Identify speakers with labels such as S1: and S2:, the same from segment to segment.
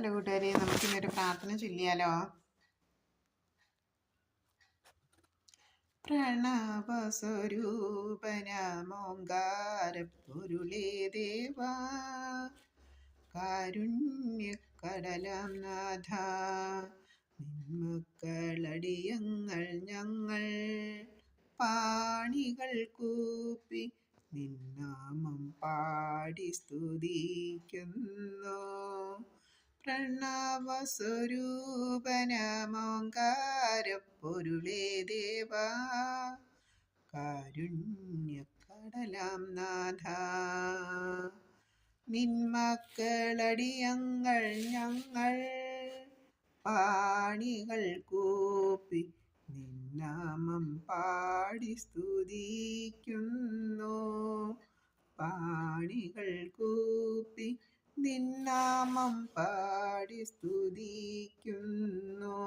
S1: Hello കൂട്ടുകാരെ, നമുക്കിന്നൊരു പ്രാർത്ഥന ചൊല്ലിയാലോ? പ്രണവസ്വരൂപനമോങ്കാരപ്പൊരുളേ ദേവാ, കാരുണ്യക്കടലാം നാഥ, നിന്മക്കളടിയങ്ങൾ ഞങ്ങൾ പാണികൾ കൂപ്പി നിന്നാമം പാടി സ്തുതിക്കുന്നു. പ്രണവസ്വരൂപനമോങ്കാരപ്പൊരുളേ ദേവാ, കാരുണ്യക്കടലാം നാഥ, നിന്മക്കളടിയങ്ങൾ ഞങ്ങൾ പാണികൾ കൂപ്പി നിന്നാമം പാടി സ്തുതിക്കുന്നു. പാണികൾ കൂപ്പി നിന്നാമം പാടി സ്തുതിക്കുന്നു.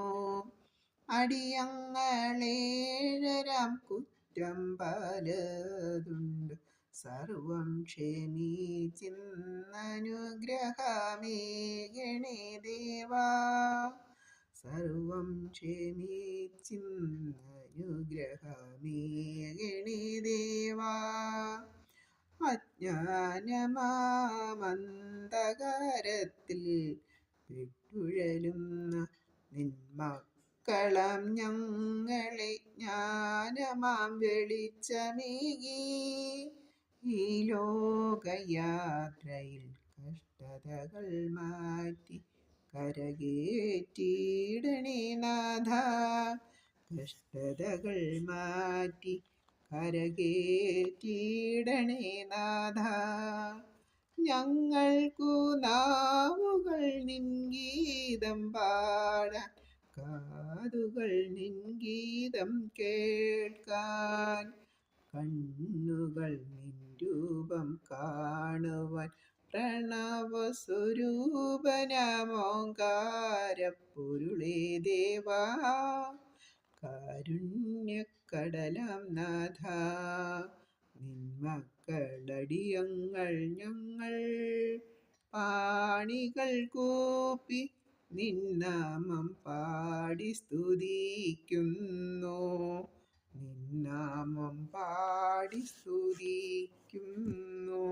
S1: അടിയങ്ങളേഴരാം കുറ്റം പലതുണ്ട്, സർവം ക്ഷമിച്ചിന്നനുഗ്രഹമേകണേ ദേവാ, സർവം ക്ഷമിച്ചിന്നനുഗ്രഹമേകണേ ദേവാ. അജ്ഞാനമാമന്ധകാരത്തിൽ വിട്ടുഴലുന്ന നിന്മക്കളം ഞങ്ങളെ ജ്ഞാനമാം വെളിച്ചമേകി ഈ ലോകയാത്രയിൽ കഷ്ടതകൾ മാറ്റി കരകേറ്റിയിടണേ നാഥ, കഷ്ടതകൾ മാറ്റി കരകേറ്റിയിടണേ നാഥ. ഞങ്ങൾക്കു നാവുകൾ നിൻഗീതം പാടാൻ, കാതുകൾ നിൻഗീതം കേൾക്കാൻ, കണ്ണുകൾ നിൻ രൂപം കാണുവാൻ. പ്രണവസ്വരൂപനമോങ്കാരപ്പൊരുളേ ദേവാ, കാരുണ്യക്കടലാം നാഥ, നിന്മക്കളടിയങ്ങൾ ഞങ്ങൾ പാണികൾ കൂപ്പി നിന്നാമം പാടി സ്തുതിക്കുന്നു. നിന്നാമം പാടി സ്തുതിക്കുന്നു.